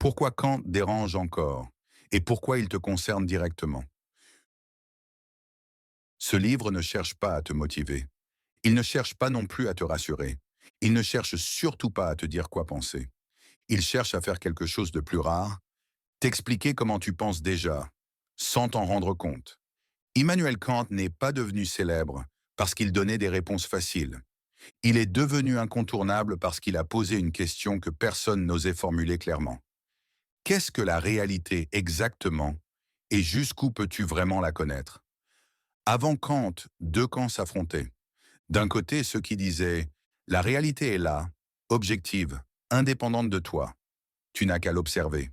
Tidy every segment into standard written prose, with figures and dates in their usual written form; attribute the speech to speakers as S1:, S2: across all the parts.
S1: Pourquoi Kant dérange encore? Et pourquoi il te concerne directement? Ce livre ne cherche pas à te motiver. Il ne cherche pas non plus à te rassurer. Il ne cherche surtout pas à te dire quoi penser. Il cherche à faire quelque chose de plus rare, t'expliquer comment tu penses déjà, sans t'en rendre compte. Immanuel Kant n'est pas devenu célèbre parce qu'il donnait des réponses faciles. Il est devenu incontournable parce qu'il a posé une question que personne n'osait formuler clairement. Qu'est-ce que la réalité exactement et jusqu'où peux-tu vraiment la connaître? Avant Kant, deux camps s'affrontaient. D'un côté, ceux qui disaient « La réalité est là, objective, indépendante de toi, tu n'as qu'à l'observer ».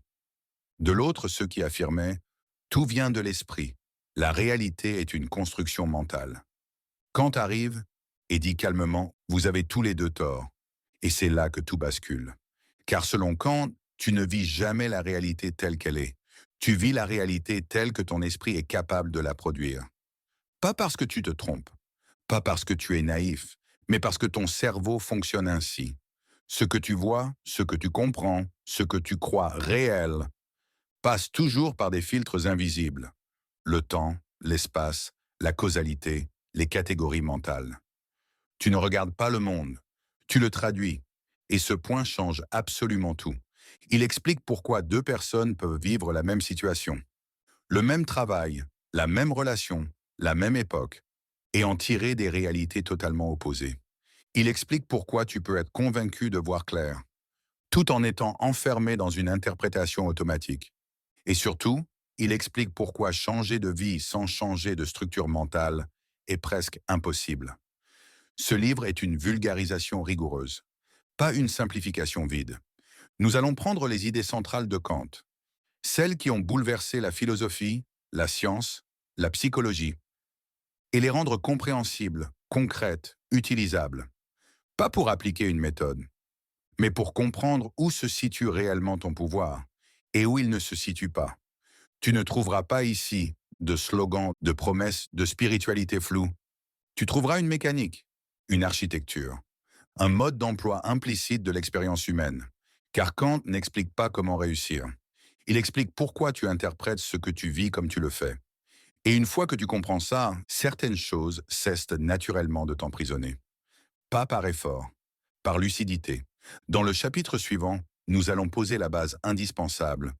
S1: De l'autre, ceux qui affirmaient « Tout vient de l'esprit, la réalité est une construction mentale ». Kant arrive et dit calmement « Vous avez tous les deux tort ». Et c'est là que tout bascule. Car selon Kant, tu ne vis jamais la réalité telle qu'elle est. Tu vis la réalité telle que ton esprit est capable de la produire. Pas parce que tu te trompes, pas parce que tu es naïf, mais parce que ton cerveau fonctionne ainsi. Ce que tu vois, ce que tu comprends, ce que tu crois réel, passe toujours par des filtres invisibles. Le temps, l'espace, la causalité, les catégories mentales. Tu ne regardes pas le monde, tu le traduis. Et ce point change absolument tout. Il explique pourquoi deux personnes peuvent vivre la même situation, le même travail, la même relation, la même époque, et en tirer des réalités totalement opposées. Il explique pourquoi tu peux être convaincu de voir clair, tout en étant enfermé dans une interprétation automatique. Et surtout, il explique pourquoi changer de vie sans changer de structure mentale est presque impossible. Ce livre est une vulgarisation rigoureuse, pas une simplification vide. Nous allons prendre les idées centrales de Kant, celles qui ont bouleversé la philosophie, la science, la psychologie, et les rendre compréhensibles, concrètes, utilisables. Pas pour appliquer une méthode, mais pour comprendre où se situe réellement ton pouvoir et où il ne se situe pas. Tu ne trouveras pas ici de slogans, de promesses, de spiritualité floue. Tu trouveras une mécanique, une architecture, un mode d'emploi implicite de l'expérience humaine. Car Kant n'explique pas comment réussir. Il explique pourquoi tu interprètes ce que tu vis comme tu le fais. Et une fois que tu comprends ça, certaines choses cessent naturellement de t'emprisonner. Pas par effort, par lucidité. Dans le chapitre suivant, nous allons poser la base indispensable,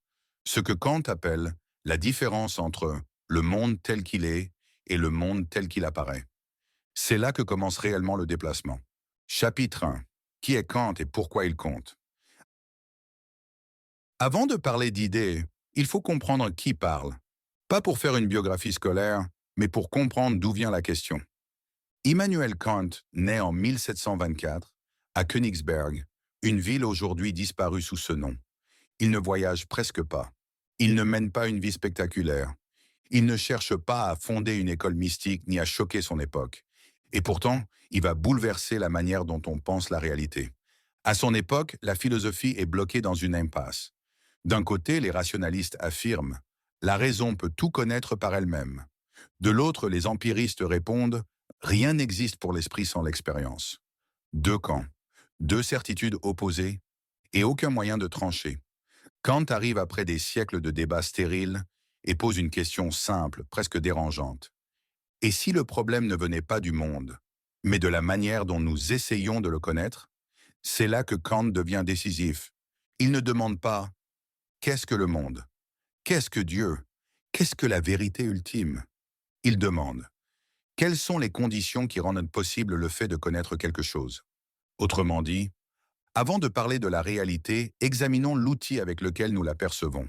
S1: ce que Kant appelle la différence entre le monde tel qu'il est et le monde tel qu'il apparaît. C'est là que commence réellement le déplacement. Chapitre 1. Qui est Kant et pourquoi il compte? Avant de parler d'idées, il faut comprendre qui parle. Pas pour faire une biographie scolaire, mais pour comprendre d'où vient la question. Immanuel Kant naît en 1724 à Königsberg, une ville aujourd'hui disparue sous ce nom. Il ne voyage presque pas. Il ne mène pas une vie spectaculaire. Il ne cherche pas à fonder une école mystique ni à choquer son époque. Et pourtant, il va bouleverser la manière dont on pense la réalité. À son époque, la philosophie est bloquée dans une impasse. D'un côté, les rationalistes affirment « la raison peut tout connaître par elle-même ». De l'autre, les empiristes répondent « rien n'existe pour l'esprit sans l'expérience ». Deux camps, deux certitudes opposées et aucun moyen de trancher. Kant arrive après des siècles de débats stériles et pose une question simple, presque dérangeante. Et si le problème ne venait pas du monde, mais de la manière dont nous essayons de le connaître? C'est là que Kant devient décisif. Il ne demande pas « qu'est-ce que le monde? Qu'est-ce que Dieu? Qu'est-ce que la vérité ultime ?» Il demande « quelles sont les conditions qui rendent possible le fait de connaître quelque chose ?» Autrement dit, avant de parler de la réalité, examinons l'outil avec lequel nous la percevons.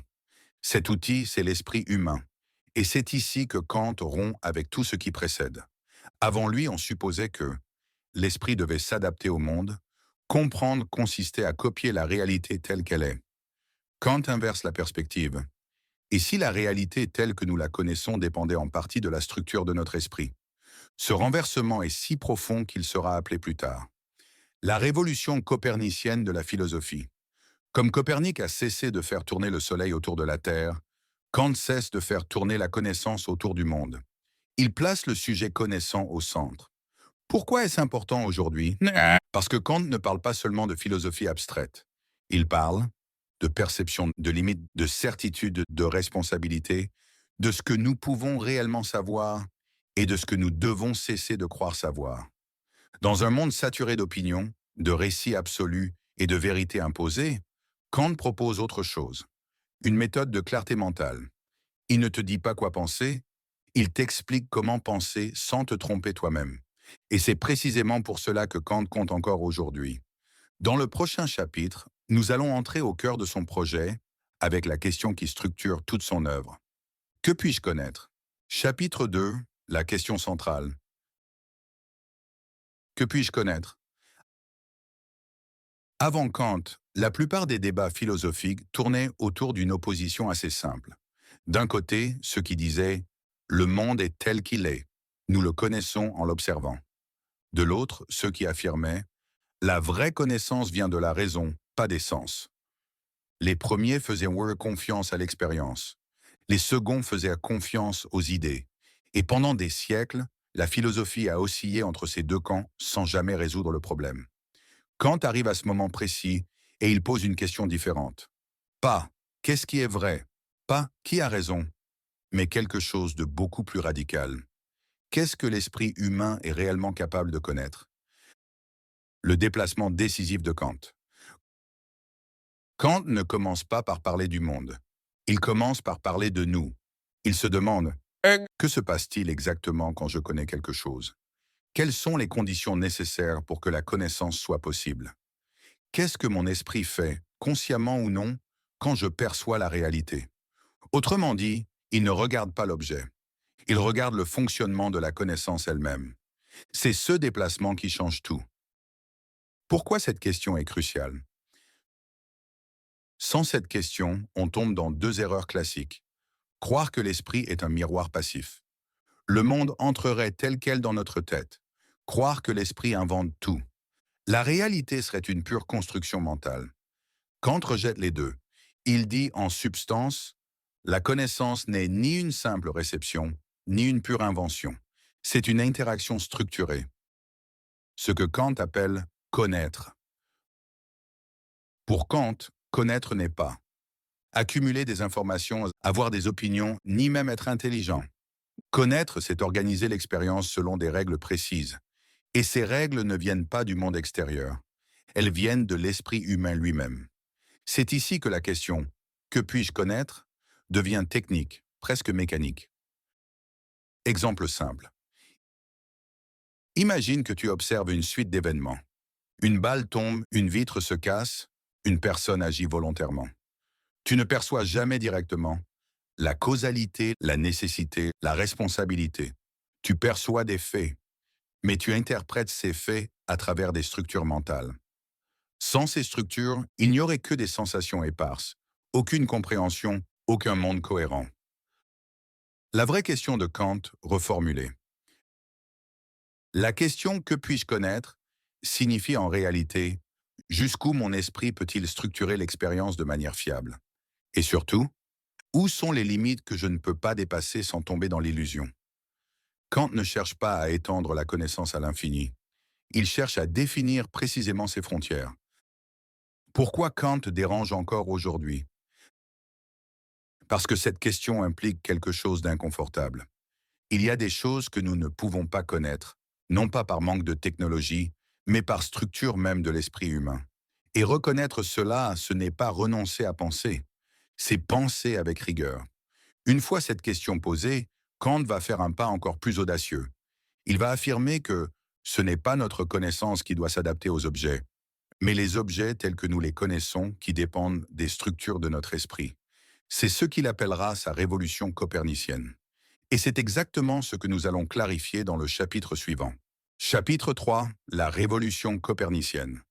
S1: Cet outil, c'est l'esprit humain. Et c'est ici que Kant rompt avec tout ce qui précède. Avant lui, on supposait que l'esprit devait s'adapter au monde, comprendre consistait à copier la réalité telle qu'elle est. Kant inverse la perspective. Et si la réalité telle que nous la connaissons dépendait en partie de la structure de notre esprit? Ce renversement est si profond qu'il sera appelé plus tard la révolution copernicienne de la philosophie. Comme Copernic a cessé de faire tourner le Soleil autour de la Terre, Kant cesse de faire tourner la connaissance autour du monde. Il place le sujet connaissant au centre. Pourquoi est-ce important aujourd'hui? Parce que Kant ne parle pas seulement de philosophie abstraite. Il parle de perception, de limite, de certitude, de responsabilité, de ce que nous pouvons réellement savoir et de ce que nous devons cesser de croire savoir. Dans un monde saturé d'opinions, de récits absolus et de vérités imposées, Kant propose autre chose, une méthode de clarté mentale. Il ne te dit pas quoi penser, il t'explique comment penser sans te tromper toi-même. Et c'est précisément pour cela que Kant compte encore aujourd'hui. Dans le prochain chapitre, nous allons entrer au cœur de son projet avec la question qui structure toute son œuvre. Que puis-je connaître? Chapitre 2, la question centrale. Que puis-je connaître? Avant Kant, la plupart des débats philosophiques tournaient autour d'une opposition assez simple. D'un côté, ceux qui disaient « le monde est tel qu'il est, nous le connaissons en l'observant ». De l'autre, ceux qui affirmaient « la vraie connaissance vient de la raison, pas des sens ». Les premiers faisaient confiance à l'expérience, les seconds faisaient confiance aux idées. Et pendant des siècles, la philosophie a oscillé entre ces deux camps sans jamais résoudre le problème. Kant arrive à ce moment précis et il pose une question différente. Pas « qu'est-ce qui est vrai ?» Pas « qui a raison ?» mais quelque chose de beaucoup plus radical. Qu'est-ce que l'esprit humain est réellement capable de connaître? Le déplacement décisif de Kant. Kant ne commence pas par parler du monde. Il commence par parler de nous. Il se demande « que se passe-t-il exactement quand je connais quelque chose? Quelles sont les conditions nécessaires pour que la connaissance soit possible? Qu'est-ce que mon esprit fait, consciemment ou non, quand je perçois la réalité? » Autrement dit, il ne regarde pas l'objet. Il regarde le fonctionnement de la connaissance elle-même. C'est ce déplacement qui change tout. Pourquoi cette question est cruciale? Sans cette question, on tombe dans deux erreurs classiques. Croire que l'esprit est un miroir passif. Le monde entrerait tel quel dans notre tête. Croire que l'esprit invente tout. La réalité serait une pure construction mentale. Kant rejette les deux. Il dit en substance, la connaissance n'est ni une simple réception, ni une pure invention. C'est une interaction structurée. Ce que Kant appelle connaître. Pour Kant, connaître n'est pas accumuler des informations, avoir des opinions, ni même être intelligent. Connaître, c'est organiser l'expérience selon des règles précises. Et ces règles ne viennent pas du monde extérieur. Elles viennent de l'esprit humain lui-même. C'est ici que la question « que puis-je connaître ?» devient technique, presque mécanique. Exemple simple. Imagine que tu observes une suite d'événements. Une balle tombe, une vitre se casse, une personne agit volontairement. Tu ne perçois jamais directement la causalité, la nécessité, la responsabilité. Tu perçois des faits, mais tu interprètes ces faits à travers des structures mentales. Sans ces structures, il n'y aurait que des sensations éparses, aucune compréhension, aucun monde cohérent. La vraie question de Kant, reformulée. La question « que puis-je connaître ?» signifie en réalité « jusqu'où mon esprit peut-il structurer l'expérience de manière fiable ?» Et surtout, où sont les limites que je ne peux pas dépasser sans tomber dans l'illusion? Kant ne cherche pas à étendre la connaissance à l'infini. Il cherche à définir précisément ses frontières. Pourquoi Kant dérange encore aujourd'hui? Parce que cette question implique quelque chose d'inconfortable. Il y a des choses que nous ne pouvons pas connaître, non pas par manque de technologie, mais par structure même de l'esprit humain. Et reconnaître cela, ce n'est pas renoncer à penser, c'est penser avec rigueur. Une fois cette question posée, Kant va faire un pas encore plus audacieux. Il va affirmer que ce n'est pas notre connaissance qui doit s'adapter aux objets, mais les objets tels que nous les connaissons qui dépendent des structures de notre esprit. C'est ce qu'il appellera sa révolution copernicienne. Et c'est exactement ce que nous allons clarifier dans le chapitre suivant. Chapitre 3, la révolution copernicienne.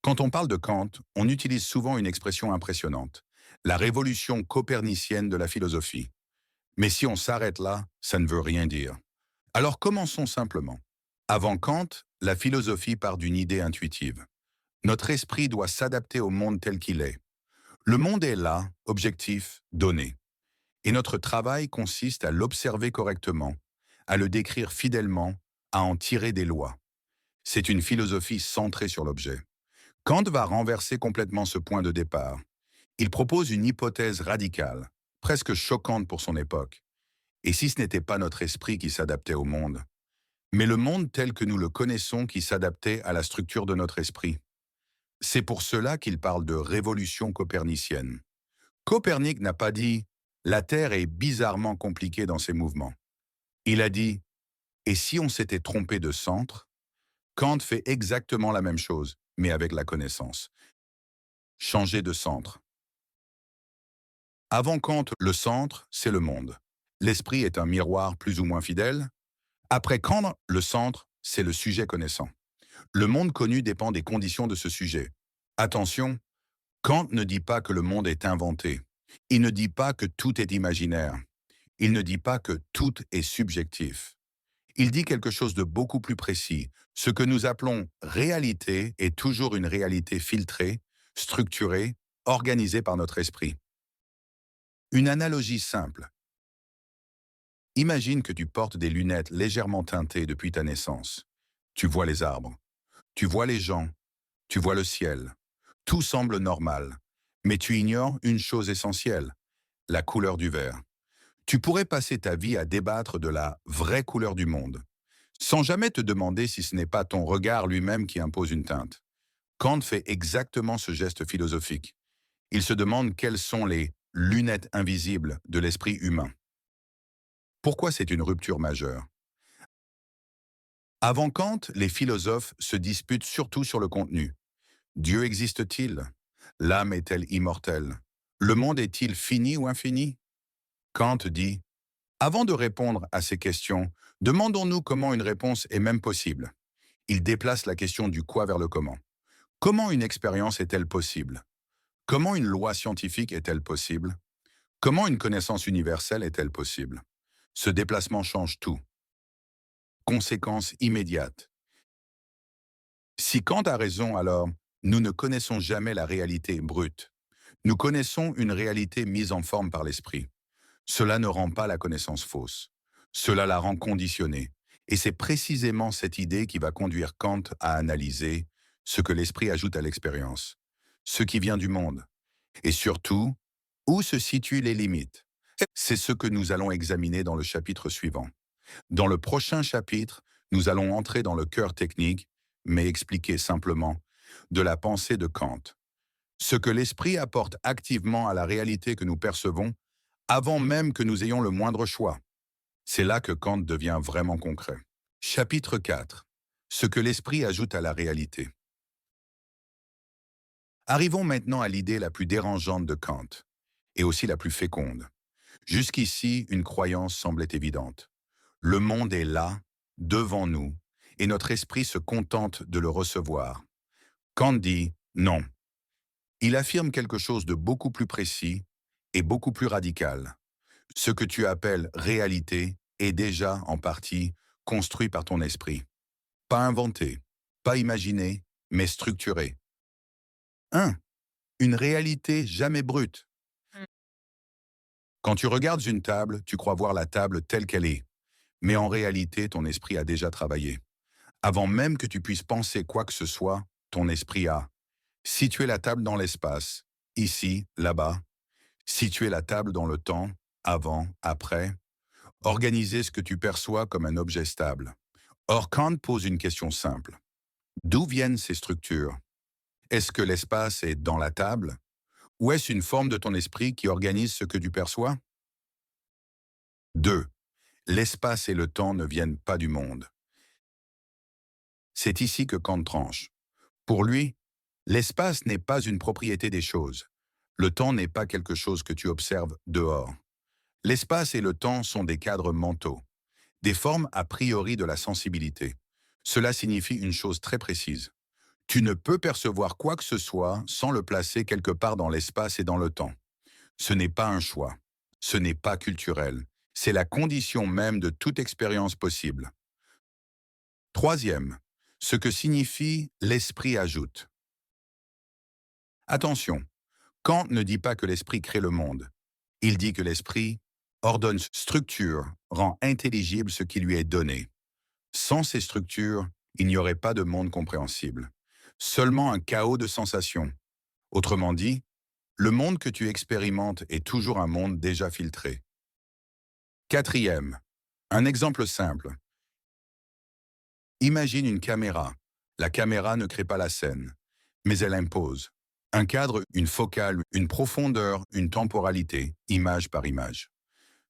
S1: Quand on parle de Kant, on utilise souvent une expression impressionnante, la révolution copernicienne de la philosophie. Mais si on s'arrête là, ça ne veut rien dire. Alors commençons simplement. Avant Kant, la philosophie part d'une idée intuitive. Notre esprit doit s'adapter au monde tel qu'il est. Le monde est là, objectif, donné. Et notre travail consiste à l'observer correctement, à le décrire fidèlement, à en tirer des lois. C'est une philosophie centrée sur l'objet. Kant va renverser complètement ce point de départ. Il propose une hypothèse radicale, presque choquante pour son époque. Et si ce n'était pas notre esprit qui s'adaptait au monde, mais le monde tel que nous le connaissons qui s'adaptait à la structure de notre esprit? C'est pour cela qu'il parle de révolution copernicienne. Copernic n'a pas dit « la Terre est bizarrement compliquée dans ses mouvements ». Il a dit « et si on s'était trompé de centre ?» Kant fait exactement la même chose, mais avec la connaissance. Changer de centre. Avant Kant, le centre, c'est le monde. L'esprit est un miroir plus ou moins fidèle. Après Kant, le centre, c'est le sujet connaissant. Le monde connu dépend des conditions de ce sujet. Attention, Kant ne dit pas que le monde est inventé. Il ne dit pas que tout est imaginaire. Il ne dit pas que tout est subjectif. Il dit quelque chose de beaucoup plus précis. Ce que nous appelons réalité est toujours une réalité filtrée, structurée, organisée par notre esprit. Une analogie simple. Imagine que tu portes des lunettes légèrement teintées depuis ta naissance. Tu vois les arbres, tu vois les gens, tu vois le ciel. Tout semble normal, mais tu ignores une chose essentielle, la couleur du verre. Tu pourrais passer ta vie à débattre de la vraie couleur du monde, sans jamais te demander si ce n'est pas ton regard lui-même qui impose une teinte. Kant fait exactement ce geste philosophique. Il se demande quelles sont les lunettes invisibles de l'esprit humain. Pourquoi c'est une rupture majeure? Avant Kant, les philosophes se disputent surtout sur le contenu. Dieu existe-t-il? L'âme est-elle immortelle? Le monde est-il fini ou infini? Kant dit « Avant de répondre à ces questions, demandons-nous comment une réponse est même possible. » Il déplace la question du quoi vers le comment. Comment une expérience est-elle possible? Comment une loi scientifique est-elle possible? Comment une connaissance universelle est-elle possible? Ce déplacement change tout. Conséquence immédiate. Si Kant a raison, alors, nous ne connaissons jamais la réalité brute. Nous connaissons une réalité mise en forme par l'esprit. Cela ne rend pas la connaissance fausse. Cela la rend conditionnée. Et c'est précisément cette idée qui va conduire Kant à analyser ce que l'esprit ajoute à l'expérience, ce qui vient du monde, et surtout, où se situent les limites. C'est ce que nous allons examiner dans le chapitre suivant. Dans le prochain chapitre, nous allons entrer dans le cœur technique, mais expliquer simplement, de la pensée de Kant. Ce que l'esprit apporte activement à la réalité que nous percevons, avant même que nous ayons le moindre choix. C'est là que Kant devient vraiment concret. Chapitre 4. Ce que l'esprit ajoute à la réalité. Arrivons maintenant à l'idée la plus dérangeante de Kant, et aussi la plus féconde. Jusqu'ici, une croyance semblait évidente. Le monde est là, devant nous, et notre esprit se contente de le recevoir. Kant dit non. Il affirme quelque chose de beaucoup plus précis et beaucoup plus radical. Ce que tu appelles réalité est déjà, en partie, construit par ton esprit. Pas inventé, pas imaginé, mais structuré. 1. Une réalité jamais brute. Quand tu regardes une table, tu crois voir la table telle qu'elle est. Mais en réalité, ton esprit a déjà travaillé. Avant même que tu puisses penser quoi que ce soit, ton esprit a situé la table dans l'espace, ici, là-bas, situé la table dans le temps, avant, après, organisé ce que tu perçois comme un objet stable. Or, Kant pose une question simple. D'où viennent ces structures? Est-ce que l'espace est dans la table? Ou est-ce une forme de ton esprit qui organise ce que tu perçois? 2. L'espace et le temps ne viennent pas du monde. C'est ici que Kant tranche. Pour lui, l'espace n'est pas une propriété des choses. Le temps n'est pas quelque chose que tu observes dehors. L'espace et le temps sont des cadres mentaux, des formes a priori de la sensibilité. Cela signifie une chose très précise. Tu ne peux percevoir quoi que ce soit sans le placer quelque part dans l'espace et dans le temps. Ce n'est pas un choix. Ce n'est pas culturel. C'est la condition même de toute expérience possible. Troisième, ce que signifie l'esprit ajoute. Attention, Kant ne dit pas que l'esprit crée le monde. Il dit que l'esprit ordonne structure, rend intelligible ce qui lui est donné. Sans ces structures, il n'y aurait pas de monde compréhensible. seulement un chaos de sensations. Autrement dit, le monde que tu expérimentes est toujours un monde déjà filtré. Quatrième, un exemple simple. Imagine une caméra. La caméra ne crée pas la scène, mais elle impose. Un cadre, une focale, une profondeur, une temporalité, image par image.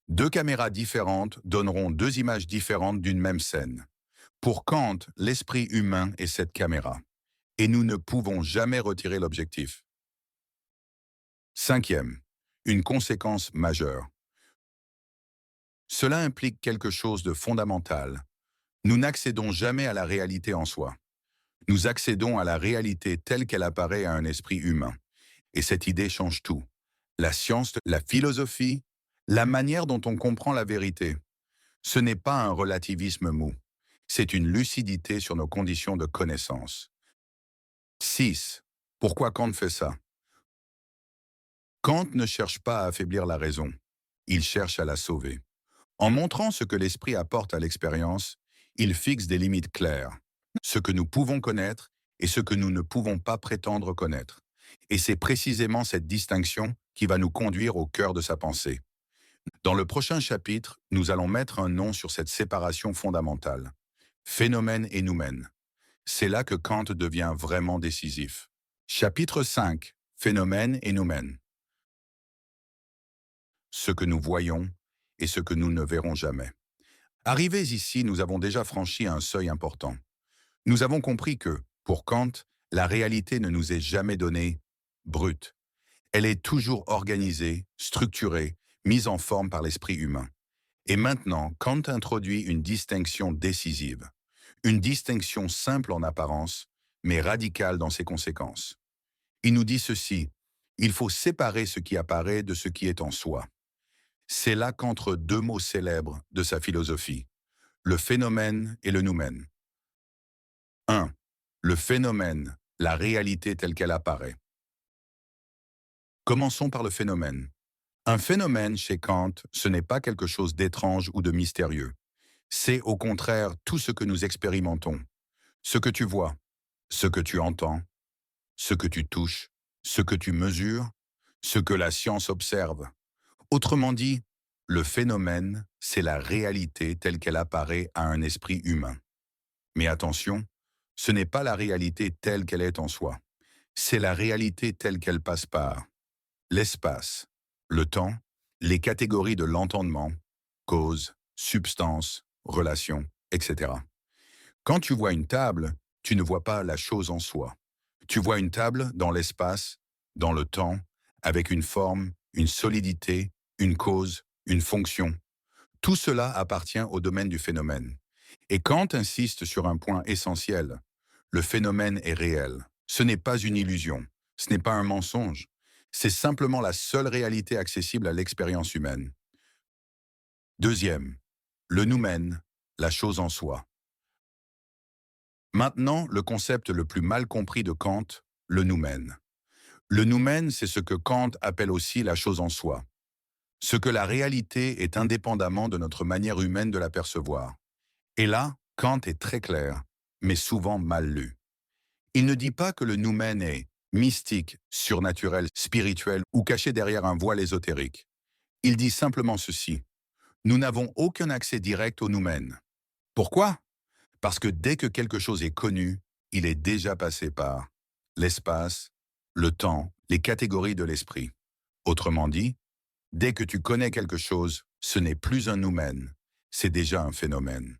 S1: Deux caméras différentes donneront deux images différentes d'une même scène. Pour Kant, l'esprit humain est cette caméra, et nous ne pouvons jamais retirer l'objectif. Cinquième, une conséquence majeure. Cela implique quelque chose de fondamental. Nous n'accédons jamais à la réalité en soi. Nous accédons à la réalité telle qu'elle apparaît à un esprit humain. Et cette idée change tout. La science, la philosophie, la manière dont on comprend la vérité. Ce n'est pas un relativisme mou. C'est une lucidité sur nos conditions de connaissance. 6. Pourquoi Kant fait ça? Kant ne cherche pas à affaiblir la raison. Il cherche à la sauver. En montrant ce que l'esprit apporte à l'expérience, il fixe des limites claires. Ce que nous pouvons connaître et ce que nous ne pouvons pas prétendre connaître. Et c'est précisément cette distinction qui va nous conduire au cœur de sa pensée. Dans le prochain chapitre, nous allons mettre un nom sur cette séparation fondamentale. Phénomène et noumène. C'est là que Kant devient vraiment décisif. Chapitre 5. Phénomène et noumène. Ce que nous voyons et ce que nous ne verrons jamais. Arrivés ici, nous avons déjà franchi un seuil important. Nous avons compris que, pour Kant, la réalité ne nous est jamais donnée brute. Elle est toujours organisée, structurée, mise en forme par l'esprit humain. Et maintenant, Kant introduit une distinction décisive. Une distinction simple en apparence, mais radicale dans ses conséquences. Il nous dit ceci, il faut séparer ce qui apparaît de ce qui est en soi. C'est là qu'entre deux mots célèbres de sa philosophie, le phénomène et le noumène. 1. Le phénomène, la réalité telle qu'elle apparaît. Commençons par le phénomène. Un phénomène, chez Kant, ce n'est pas quelque chose d'étrange ou de mystérieux. C'est au contraire tout ce que nous expérimentons. Ce que tu vois, ce que tu entends, ce que tu touches, ce que tu mesures, ce que la science observe. Autrement dit, le phénomène, c'est la réalité telle qu'elle apparaît à un esprit humain. Mais attention, ce n'est pas la réalité telle qu'elle est en soi. C'est la réalité telle qu'elle passe par l'espace, le temps, les catégories de l'entendement, cause, substance, relation, etc. Quand tu vois une table, tu ne vois pas la chose en soi. Tu vois une table dans l'espace, dans le temps, avec une forme, une solidité, une cause, une fonction. Tout cela appartient au domaine du phénomène. Et Kant insiste sur un point essentiel. Le phénomène est réel. Ce n'est pas une illusion. Ce n'est pas un mensonge. C'est simplement la seule réalité accessible à l'expérience humaine. Deuxième, le noumène, la chose en soi. Maintenant, le concept le plus mal compris de Kant, le noumène. Le noumène, c'est ce que Kant appelle aussi la chose en soi. Ce que la réalité est indépendamment de notre manière humaine de la percevoir. Et là, Kant est très clair, mais souvent mal lu. Il ne dit pas que le noumène est mystique, surnaturel, spirituel ou caché derrière un voile ésotérique. Il dit simplement ceci. Nous n'avons aucun accès direct au noumène. Pourquoi? Parce que dès que quelque chose est connu, il est déjà passé par l'espace, le temps, les catégories de l'esprit. Autrement dit, dès que tu connais quelque chose, ce n'est plus un noumène, c'est déjà un phénomène.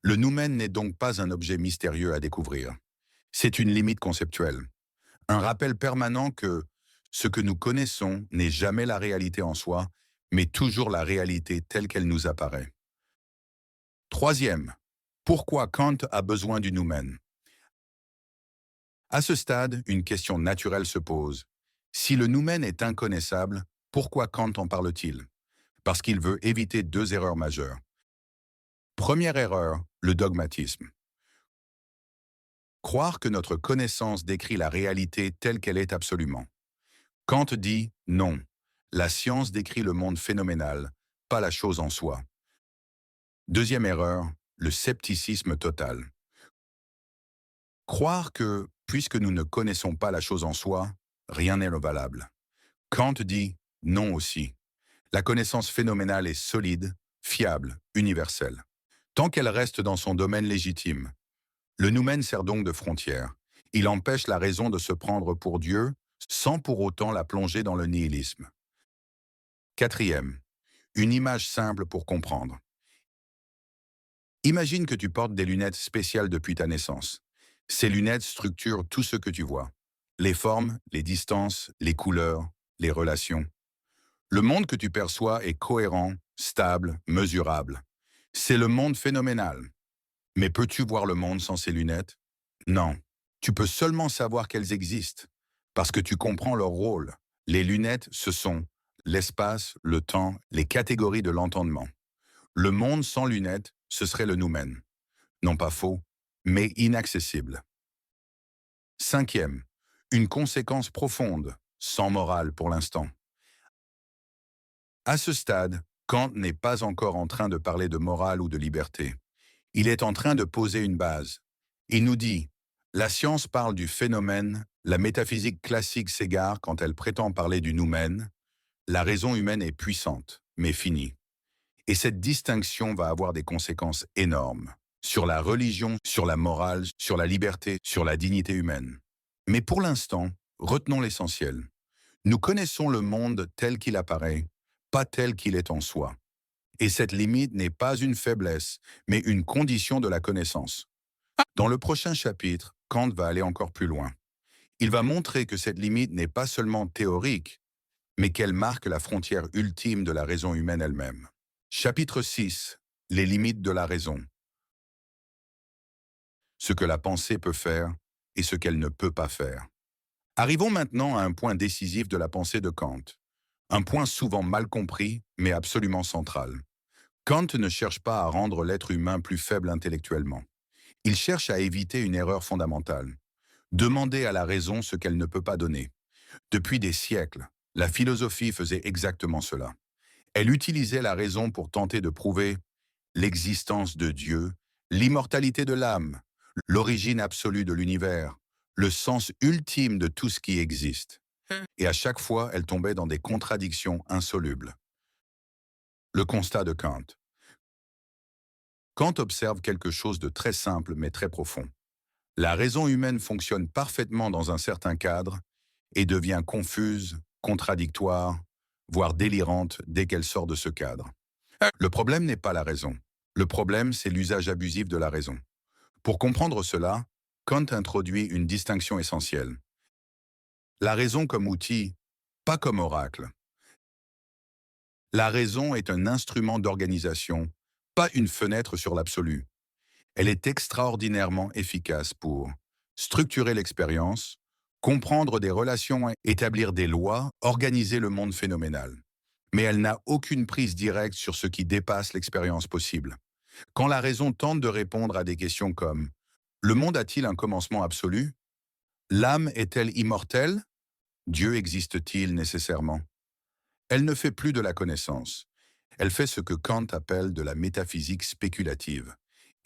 S1: Le noumène n'est donc pas un objet mystérieux à découvrir. C'est une limite conceptuelle. Un rappel permanent que ce que nous connaissons n'est jamais la réalité en soi, mais toujours la réalité telle qu'elle nous apparaît. Troisième, pourquoi Kant a besoin du noumène? À ce stade, une question naturelle se pose. Si le noumène est inconnaissable, pourquoi Kant en parle-t-il? Parce qu'il veut éviter deux erreurs majeures. Première erreur, le dogmatisme. Croire que notre connaissance décrit la réalité telle qu'elle est absolument. Kant dit non. La science décrit le monde phénoménal, pas la chose en soi. Deuxième erreur, le scepticisme total. Croire que, Puisque nous ne connaissons pas la chose en soi, rien n'est valable. Kant dit non aussi. La connaissance phénoménale est solide, fiable, universelle. Tant qu'elle reste dans son domaine légitime, le noumen sert donc de frontière. Il empêche la raison de se prendre pour Dieu sans pour autant la plonger dans le nihilisme. Quatrième, une image simple pour comprendre. Imagine que tu portes des lunettes spéciales depuis ta naissance. Ces lunettes structurent tout ce que tu vois. Les formes, les distances, les couleurs, les relations. Le monde que tu perçois est cohérent, stable, mesurable. C'est le monde phénoménal. Mais peux-tu voir le monde sans ces lunettes? Non. Tu peux seulement savoir qu'elles existent, parce que tu comprends leur rôle. Les lunettes, ce sont l'espace, le temps, les catégories de l'entendement. Le monde sans lunettes, ce serait le noumen. Non pas faux, mais inaccessible. Cinquième, une conséquence profonde, sans morale pour l'instant. À ce stade, Kant n'est pas encore en train de parler de morale ou de liberté. Il est en train de poser une base. Il nous dit, la science parle du phénomène, la métaphysique classique s'égare quand elle prétend parler du noumen, la raison humaine est puissante, mais finie. Et cette distinction va avoir des conséquences énormes sur la religion, sur la morale, sur la liberté, sur la dignité humaine. Mais pour l'instant, retenons l'essentiel. Nous connaissons le monde tel qu'il apparaît, pas tel qu'il est en soi. Et cette limite n'est pas une faiblesse, mais une condition de la connaissance. Dans le prochain chapitre, Kant va aller encore plus loin. Il va montrer que cette limite n'est pas seulement théorique, mais qu'elle marque la frontière ultime de la raison humaine elle-même. Chapitre 6. Les limites de la raison. Ce que la pensée peut faire et ce qu'elle ne peut pas faire. Arrivons maintenant à un point décisif de la pensée de Kant. Un point souvent mal compris, mais absolument central. Kant ne cherche pas à rendre l'être humain plus faible intellectuellement. Il cherche à éviter une erreur fondamentale. Demander à la raison ce qu'elle ne peut pas donner. Depuis des siècles, la philosophie faisait exactement cela. Elle utilisait la raison pour tenter de prouver l'existence de Dieu, l'immortalité de l'âme, l'origine absolue de l'univers, le sens ultime de tout ce qui existe. Et à chaque fois, elle tombait dans des contradictions insolubles. Le constat de Kant. Kant observe quelque chose de très simple mais très profond. La raison humaine fonctionne parfaitement dans un certain cadre et devient confuse, contradictoire, voire délirante dès qu'elle sort de ce cadre. Le problème n'est pas la raison. Le problème, c'est l'usage abusif de la raison. Pour comprendre cela, Kant introduit une distinction essentielle. La raison comme outil, pas comme oracle. La raison est un instrument d'organisation, pas une fenêtre sur l'absolu. Elle est extraordinairement efficace pour structurer l'expérience, comprendre des relations, établir des lois, organiser le monde phénoménal. Mais elle n'a aucune prise directe sur ce qui dépasse l'expérience possible. Quand la raison tente de répondre à des questions comme « Le monde a-t-il un commencement absolu? L'âme est-elle immortelle? Dieu existe-t-il nécessairement ?» Elle ne fait plus de la connaissance. Elle fait ce que Kant appelle de la métaphysique spéculative.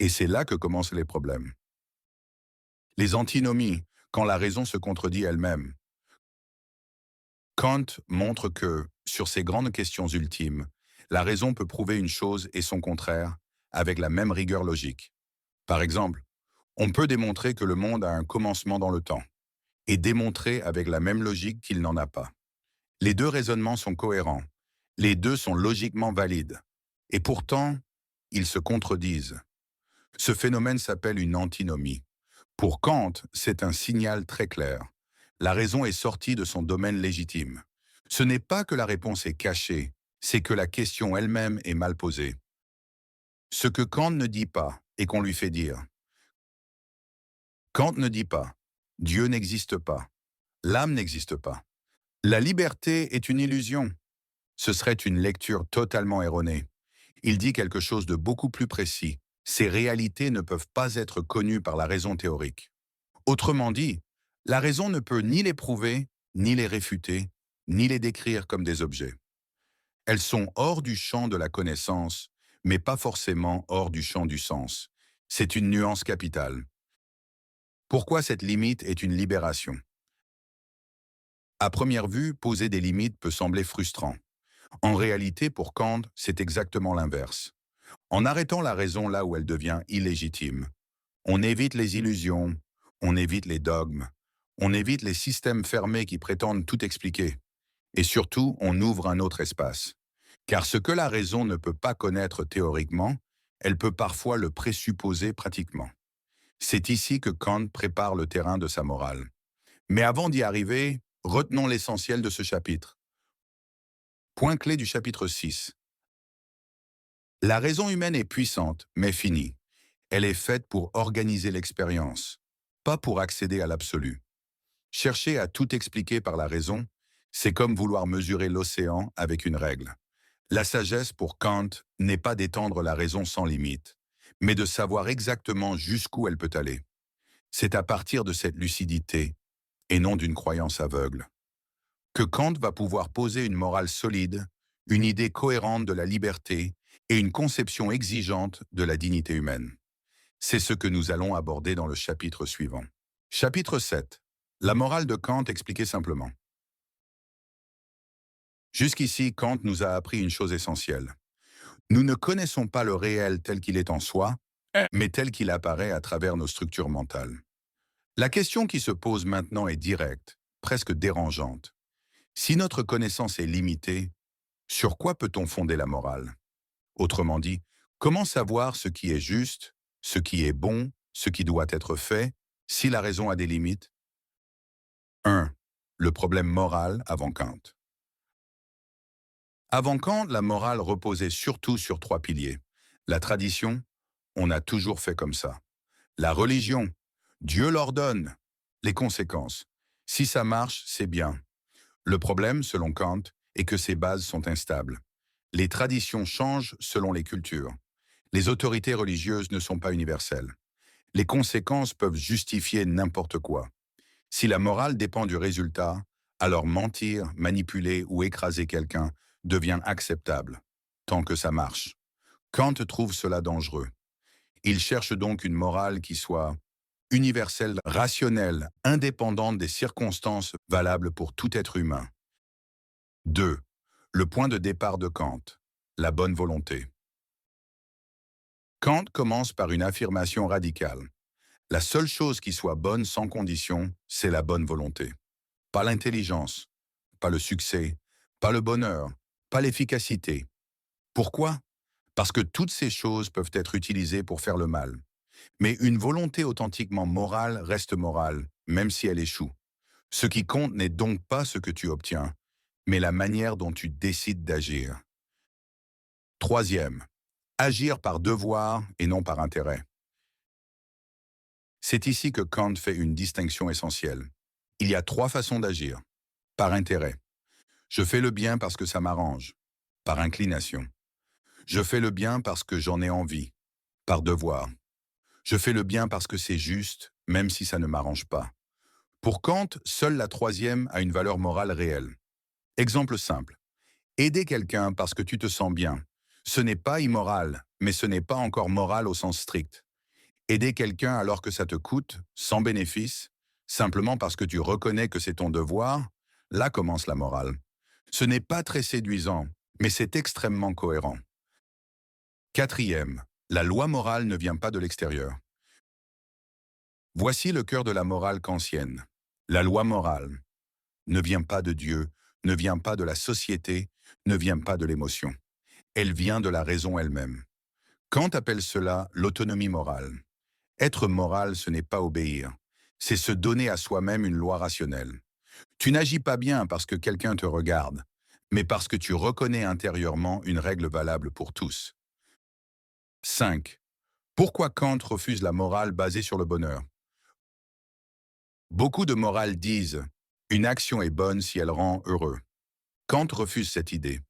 S1: Et c'est là que commencent les problèmes. Les antinomies, quand la raison se contredit elle-même. Kant montre que, sur ces grandes questions ultimes, la raison peut prouver une chose et son contraire avec la même rigueur logique. Par exemple, on peut démontrer que le monde a un commencement dans le temps, et démontrer avec la même logique qu'il n'en a pas. Les deux raisonnements sont cohérents, les deux sont logiquement valides, et pourtant, ils se contredisent. Ce phénomène s'appelle une antinomie. Pour Kant, c'est un signal très clair. La raison est sortie de son domaine légitime. Ce n'est pas que la réponse est cachée, c'est que la question elle-même est mal posée. Ce que Kant ne dit pas et qu'on lui fait dire. Kant ne dit pas « Dieu n'existe pas »,« L'âme n'existe pas ». La liberté est une illusion. Ce serait une lecture totalement erronée. Il dit quelque chose de beaucoup plus précis. Ces réalités ne peuvent pas être connues par la raison théorique. Autrement dit, la raison ne peut ni les prouver, ni les réfuter, ni les décrire comme des objets. Elles sont hors du champ de la connaissance, mais pas forcément hors du champ du sens. C'est une nuance capitale. Pourquoi cette limite est une libération? À première vue, poser des limites peut sembler frustrant. En réalité, pour Kant, c'est exactement l'inverse. En arrêtant la raison là où elle devient illégitime, on évite les illusions, on évite les dogmes, on évite les systèmes fermés qui prétendent tout expliquer. Et surtout, on ouvre un autre espace. Car ce que la raison ne peut pas connaître théoriquement, elle peut parfois le présupposer pratiquement. C'est ici que Kant prépare le terrain de sa morale. Mais avant d'y arriver, retenons l'essentiel de ce chapitre. Point clé du chapitre 6. La raison humaine est puissante, mais finie. Elle est faite pour organiser l'expérience, pas pour accéder à l'absolu. Chercher à tout expliquer par la raison, c'est comme vouloir mesurer l'océan avec une règle. La sagesse pour Kant n'est pas d'étendre la raison sans limite, mais de savoir exactement jusqu'où elle peut aller. C'est à partir de cette lucidité, et non d'une croyance aveugle, que Kant va pouvoir poser une morale solide, une idée cohérente de la liberté et une conception exigeante de la dignité humaine. C'est ce que nous allons aborder dans le chapitre suivant. Chapitre 7. La morale de Kant expliquée simplement. Jusqu'ici, Kant nous a appris une chose essentielle. Nous ne connaissons pas le réel tel qu'il est en soi, mais tel qu'il apparaît à travers nos structures mentales. La question qui se pose maintenant est directe, presque dérangeante. Si notre connaissance est limitée, sur quoi peut-on fonder la morale? Autrement dit, comment savoir ce qui est juste, ce qui est bon, ce qui doit être fait, si la raison a des limites? 1. Le problème moral avant Kant. Avant Kant, la morale reposait surtout sur trois piliers. La tradition, on a toujours fait comme ça. La religion, Dieu l'ordonne. Les conséquences, si ça marche, c'est bien. Le problème, selon Kant, est que ces bases sont instables. Les traditions changent selon les cultures. Les autorités religieuses ne sont pas universelles. Les conséquences peuvent justifier n'importe quoi. Si la morale dépend du résultat, alors mentir, manipuler ou écraser quelqu'un devient acceptable, tant que ça marche. Kant trouve cela dangereux. Il cherche donc une morale qui soit universelle, rationnelle, indépendante des circonstances valables pour tout être humain. 2. Le point de départ de Kant, la bonne volonté. Kant commence par une affirmation radicale. La seule chose qui soit bonne sans condition, c'est la bonne volonté. Pas l'intelligence, pas le succès, pas le bonheur, pas l'efficacité. Pourquoi? Parce que toutes ces choses peuvent être utilisées pour faire le mal. Mais une volonté authentiquement morale reste morale, même si elle échoue. Ce qui compte n'est donc pas ce que tu obtiens, mais la manière dont tu décides d'agir. Troisième, agir par devoir et non par intérêt. C'est ici que Kant fait une distinction essentielle. Il y a trois façons d'agir. Par intérêt. Je fais le bien parce que ça m'arrange. Par inclination. Je fais le bien parce que j'en ai envie. Par devoir. Je fais le bien parce que c'est juste, même si ça ne m'arrange pas. Pour Kant, seule la troisième a une valeur morale réelle. Exemple simple. Aider quelqu'un parce que tu te sens bien. Ce n'est pas immoral, mais ce n'est pas encore moral au sens strict. Aider quelqu'un alors que ça te coûte, sans bénéfice, simplement parce que tu reconnais que c'est ton devoir, là commence la morale. Ce n'est pas très séduisant, mais c'est extrêmement cohérent. Quatrième, la loi morale ne vient pas de l'extérieur. Voici le cœur de la morale kantienne. La loi morale ne vient pas de Dieu, ne vient pas de la société, ne vient pas de l'émotion. Elle vient de la raison elle-même. Kant appelle cela l'autonomie morale. Être moral, ce n'est pas obéir. C'est se donner à soi-même une loi rationnelle. Tu n'agis pas bien parce que quelqu'un te regarde, mais parce que tu reconnais intérieurement une règle valable pour tous. 5. Pourquoi Kant refuse la morale basée sur le bonheur? Beaucoup de morales disent « une action est bonne si elle rend heureux ». Kant refuse cette idée.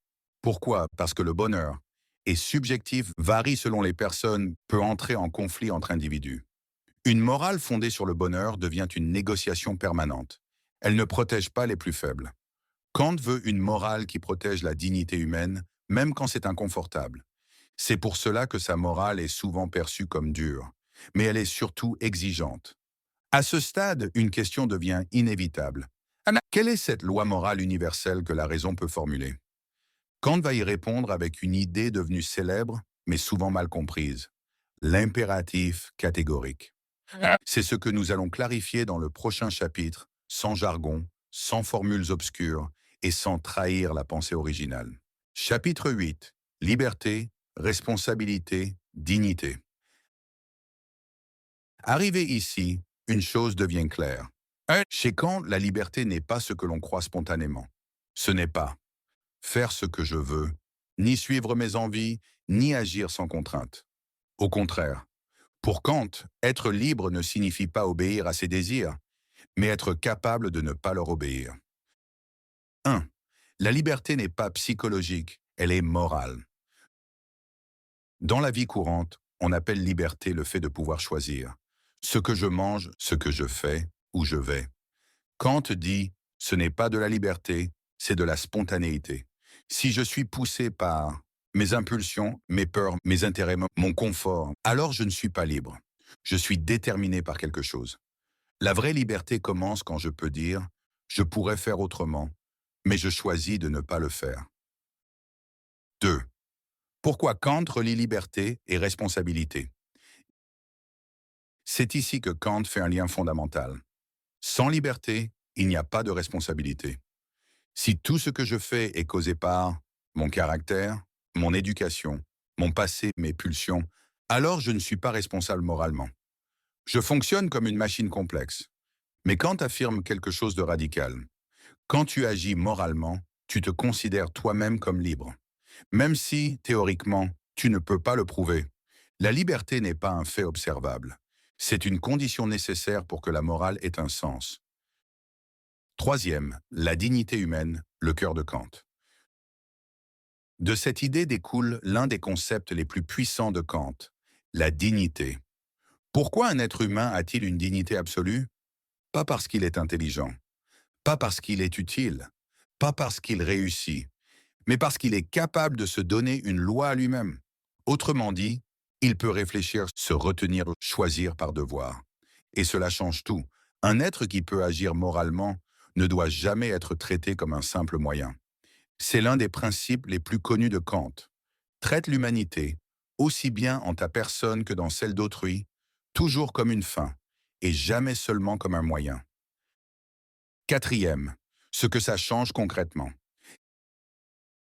S1: Pourquoi? Parce que le bonheur est subjectif, varie selon les personnes, peut entrer en conflit entre individus. Une morale fondée sur le bonheur devient une négociation permanente. Elle ne protège pas les plus faibles. Kant veut une morale qui protège la dignité humaine, même quand c'est inconfortable. C'est pour cela que sa morale est souvent perçue comme dure, mais elle est surtout exigeante. À ce stade, une question devient inévitable. Quelle est cette loi morale universelle que la raison peut formuler? Kant va y répondre avec une idée devenue célèbre, mais souvent mal comprise. L'impératif catégorique. C'est ce que nous allons clarifier dans le prochain chapitre, sans jargon, sans formules obscures et sans trahir la pensée originale. Chapitre 8. Liberté, responsabilité, dignité. Arrivé ici, une chose devient claire. Chez Kant, la liberté n'est pas ce que l'on croit spontanément. Ce n'est pas faire ce que je veux, ni suivre mes envies, ni agir sans contrainte. Au contraire, pour Kant, être libre ne signifie pas obéir à ses désirs, mais être capable de ne pas leur obéir. 1. La liberté n'est pas psychologique, elle est morale. Dans la vie courante, on appelle liberté le fait de pouvoir choisir ce que je mange, ce que je fais, où je vais. Kant dit, ce n'est pas de la liberté, c'est de la spontanéité. Si je suis poussé par mes impulsions, mes peurs, mes intérêts, mon confort, alors je ne suis pas libre. Je suis déterminé par quelque chose. La vraie liberté commence quand je peux dire, je pourrais faire autrement, mais je choisis de ne pas le faire. 2. Pourquoi Kant relie liberté et responsabilité? C'est ici que Kant fait un lien fondamental. Sans liberté, il n'y a pas de responsabilité. Si tout ce que je fais est causé par mon caractère, mon éducation, mon passé, mes pulsions, alors je ne suis pas responsable moralement. Je fonctionne comme une machine complexe. Mais Kant affirme quelque chose de radical. Quand tu agis moralement, tu te considères toi-même comme libre. Même si, théoriquement, tu ne peux pas le prouver. La liberté n'est pas un fait observable. C'est une condition nécessaire pour que la morale ait un sens. Troisième, la dignité humaine, le cœur de Kant. De cette idée découle l'un des concepts les plus puissants de Kant, la dignité. Pourquoi un être humain a-t-il une dignité absolue? Pas parce qu'il est intelligent, pas parce qu'il est utile, pas parce qu'il réussit, mais parce qu'il est capable de se donner une loi à lui-même. Autrement dit, il peut réfléchir, se retenir, choisir par devoir. Et cela change tout. Un être qui peut agir moralement ne doit jamais être traité comme un simple moyen. C'est l'un des principes les plus connus de Kant. Traite l'humanité, aussi bien en ta personne que dans celle d'autrui, toujours comme une fin, et jamais seulement comme un moyen. Quatrième, ce que ça change concrètement.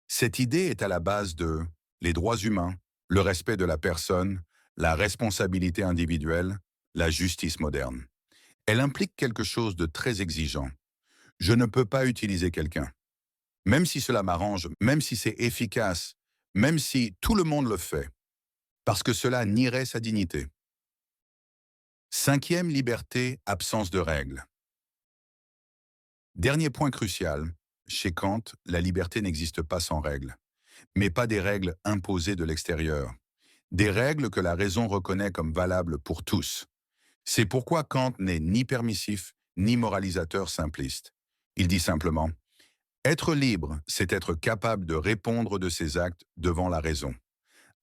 S1: Cette idée est à la base de les droits humains, le respect de la personne, la responsabilité individuelle, la justice moderne. Elle implique quelque chose de très exigeant. Je ne peux pas utiliser quelqu'un. Même si cela m'arrange, même si c'est efficace, même si tout le monde le fait, parce que cela nierait sa dignité. Cinquième liberté, absence de règles. Dernier point crucial, chez Kant, la liberté n'existe pas sans règles, mais pas des règles imposées de l'extérieur, des règles que la raison reconnaît comme valables pour tous. C'est pourquoi Kant n'est ni permissif, ni moralisateur simpliste. Il dit simplement, être libre, c'est être capable de répondre de ses actes devant la raison.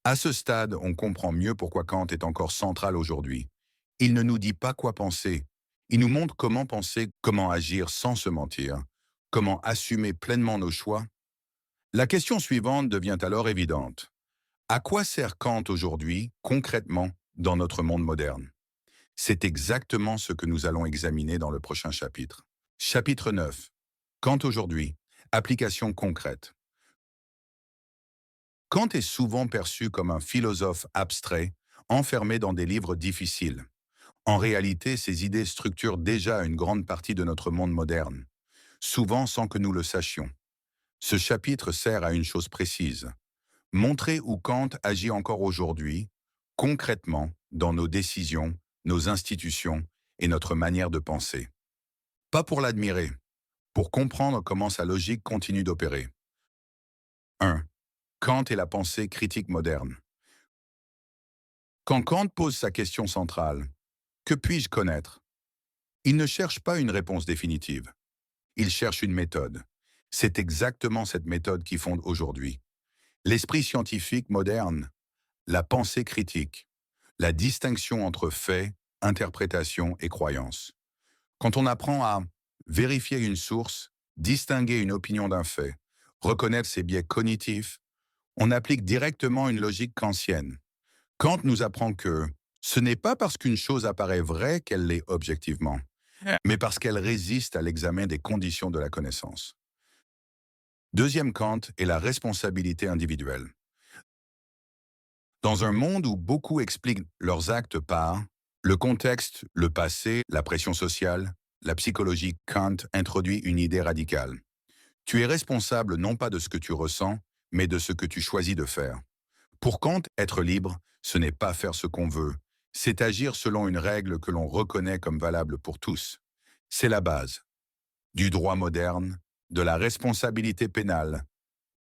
S1: À ce stade, on comprend mieux pourquoi Kant est encore central aujourd'hui. Il ne nous dit pas quoi penser. Il nous montre comment penser, comment agir sans se mentir, comment assumer pleinement nos choix. La question suivante devient alors évidente. À quoi sert Kant aujourd'hui, concrètement, dans notre monde moderne? C'est exactement ce que nous allons examiner dans le prochain chapitre. Chapitre 9. Kant aujourd'hui. Application concrète. Kant est souvent perçu comme un philosophe abstrait, enfermé dans des livres difficiles. En réalité, ses idées structurent déjà une grande partie de notre monde moderne, souvent sans que nous le sachions. Ce chapitre sert à une chose précise, montrer où Kant agit encore aujourd'hui, concrètement, dans nos décisions, nos institutions et notre manière de penser. Pas pour l'admirer, pour comprendre comment sa logique continue d'opérer. 1. Kant et la pensée critique moderne. Quand Kant pose sa question centrale, « Que puis-je connaître ?» il ne cherche pas une réponse définitive. Il cherche une méthode. C'est exactement cette méthode qui fonde aujourd'hui l'esprit scientifique moderne, la pensée critique, la distinction entre faits, interprétation et croyance. Quand on apprend à vérifier une source, distinguer une opinion d'un fait, reconnaître ses biais cognitifs, on applique directement une logique kantienne. Kant nous apprend que ce n'est pas parce qu'une chose apparaît vraie qu'elle l'est objectivement, mais parce qu'elle résiste à l'examen des conditions de la connaissance. Deuxième Kant est la responsabilité individuelle. Dans un monde où beaucoup expliquent leurs actes par le contexte, le passé, la pression sociale, la psychologie, Kant introduit une idée radicale. Tu es responsable non pas de ce que tu ressens, mais de ce que tu choisis de faire. Pour Kant, être libre, ce n'est pas faire ce qu'on veut, c'est agir selon une règle que l'on reconnaît comme valable pour tous. C'est la base du droit moderne, de la responsabilité pénale,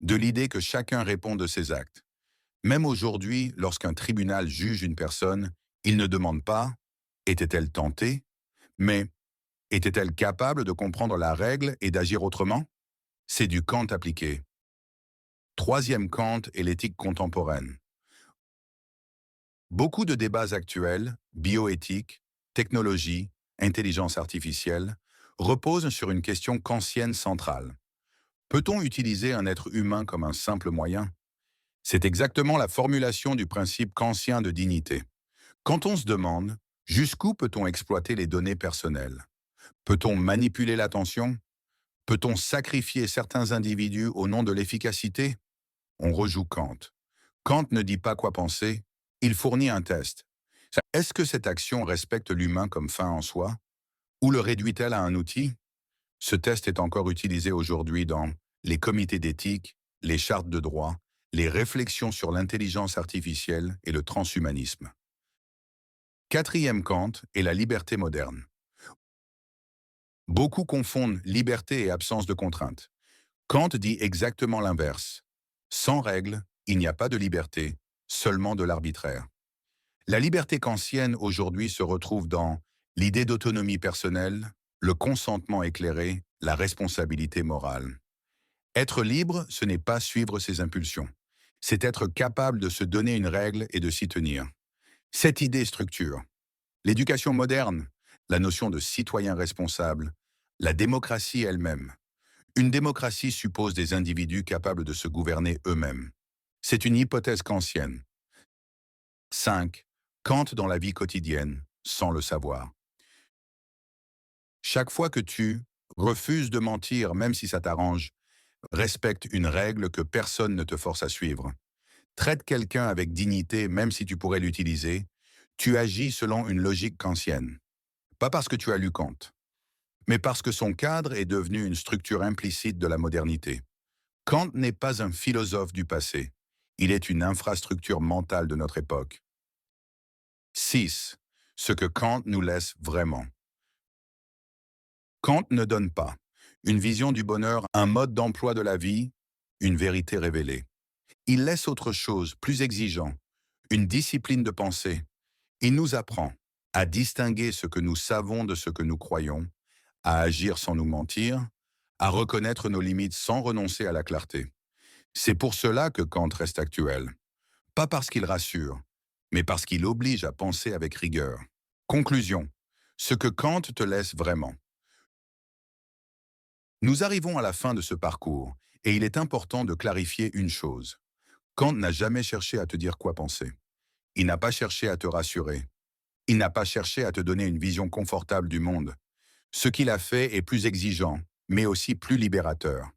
S1: de l'idée que chacun répond de ses actes. Même aujourd'hui, lorsqu'un tribunal juge une personne, il ne demande pas était-elle tentée, mais était-elle capable de comprendre la règle et d'agir autrement? C'est du Kant appliqué. Troisième Kant est l'éthique contemporaine. Beaucoup de débats actuels, bioéthique, technologie, intelligence artificielle, reposent sur une question kantienne centrale. Peut-on utiliser un être humain comme un simple moyen? C'est exactement la formulation du principe kantien de dignité. Quand on se demande jusqu'où peut-on exploiter les données personnelles? Peut-on manipuler l'attention? Peut-on sacrifier certains individus au nom de l'efficacité? On rejoue Kant. Kant ne dit pas quoi penser, il fournit un test. Est-ce que cette action respecte l'humain comme fin en soi? Ou le réduit-elle à un outil? Ce test est encore utilisé aujourd'hui dans les comités d'éthique, les chartes de droit, les réflexions sur l'intelligence artificielle et le transhumanisme. Quatrième Kant est la liberté moderne. Beaucoup confondent liberté et absence de contrainte. Kant dit exactement l'inverse. Sans règles, il n'y a pas de liberté, seulement de l'arbitraire. La liberté kantienne aujourd'hui se retrouve dans l'idée d'autonomie personnelle, le consentement éclairé, la responsabilité morale. Être libre, ce n'est pas suivre ses impulsions. C'est être capable de se donner une règle et de s'y tenir. Cette idée structure l'éducation moderne, la notion de citoyen responsable, la démocratie elle-même. Une démocratie suppose des individus capables de se gouverner eux-mêmes. C'est une hypothèse kantienne. 5. Kant dans la vie quotidienne, sans le savoir. Chaque fois que tu refuses de mentir, même si ça t'arrange, respecte une règle que personne ne te force à suivre. Traite quelqu'un avec dignité, même si tu pourrais l'utiliser. Tu agis selon une logique kantienne. Pas parce que tu as lu Kant, mais parce que son cadre est devenu une structure implicite de la modernité. Kant n'est pas un philosophe du passé. Il est une infrastructure mentale de notre époque. 6. Ce que Kant nous laisse vraiment. Kant ne donne pas une vision du bonheur, un mode d'emploi de la vie, une vérité révélée. Il laisse autre chose, plus exigeant, une discipline de pensée. Il nous apprend à distinguer ce que nous savons de ce que nous croyons, à agir sans nous mentir, à reconnaître nos limites sans renoncer à la clarté. C'est pour cela que Kant reste actuel. Pas parce qu'il rassure, mais parce qu'il oblige à penser avec rigueur. Conclusion. Ce que Kant te laisse vraiment. Nous arrivons à la fin de ce parcours, et il est important de clarifier une chose. Kant n'a jamais cherché à te dire quoi penser. Il n'a pas cherché à te rassurer. Il n'a pas cherché à te donner une vision confortable du monde. Ce qu'il a fait est plus exigeant, mais aussi plus libérateur.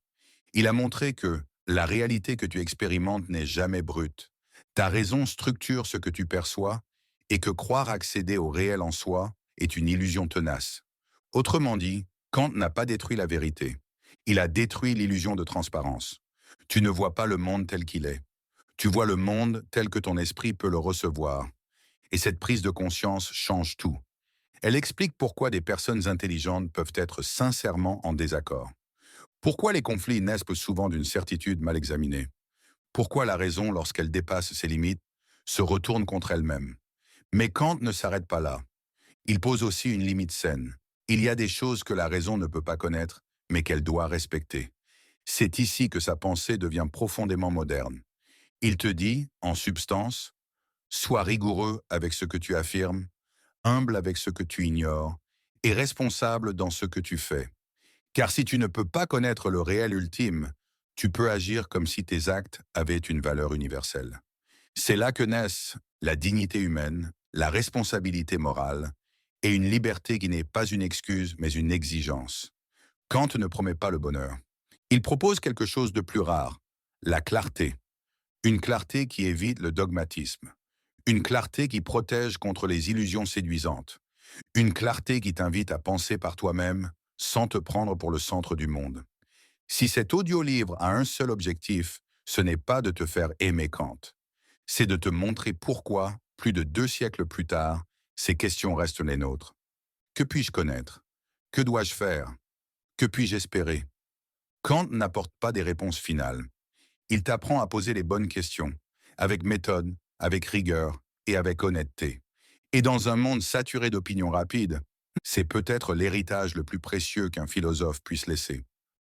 S1: Il a montré que la réalité que tu expérimentes n'est jamais brute. Ta raison structure ce que tu perçois et que croire accéder au réel en soi est une illusion tenace. Autrement dit, Kant n'a pas détruit la vérité. Il a détruit l'illusion de transparence. Tu ne vois pas le monde tel qu'il est. Tu vois le monde tel que ton esprit peut le recevoir. Et cette prise de conscience change tout. Elle explique pourquoi des personnes intelligentes peuvent être sincèrement en désaccord. Pourquoi les conflits naissent souvent d'une certitude mal examinée. Pourquoi la raison, lorsqu'elle dépasse ses limites, se retourne contre elle-même. Mais Kant ne s'arrête pas là. Il pose aussi une limite saine. Il y a des choses que la raison ne peut pas connaître, mais qu'elle doit respecter. C'est ici que sa pensée devient profondément moderne. Il te dit, en substance, sois rigoureux avec ce que tu affirmes, humble avec ce que tu ignores et responsable dans ce que tu fais. Car si tu ne peux pas connaître le réel ultime, tu peux agir comme si tes actes avaient une valeur universelle. C'est là que naissent la dignité humaine, la responsabilité morale et une liberté qui n'est pas une excuse mais une exigence. Kant ne promet pas le bonheur. Il propose quelque chose de plus rare, la clarté. Une clarté qui évite le dogmatisme. Une clarté qui protège contre les illusions séduisantes. Une clarté qui t'invite à penser par toi-même sans te prendre pour le centre du monde. Si cet audio-livre a un seul objectif, ce n'est pas de te faire aimer Kant. C'est de te montrer pourquoi, plus de 2 siècles plus tard, ces questions restent les nôtres. Que puis-je connaître? Que dois-je faire? Que puis-je espérer? Kant n'apporte pas des réponses finales. Il t'apprend à poser les bonnes questions, avec méthode, avec rigueur et avec honnêteté. Et dans un monde saturé d'opinions rapides, c'est peut-être l'héritage le plus précieux qu'un philosophe puisse laisser.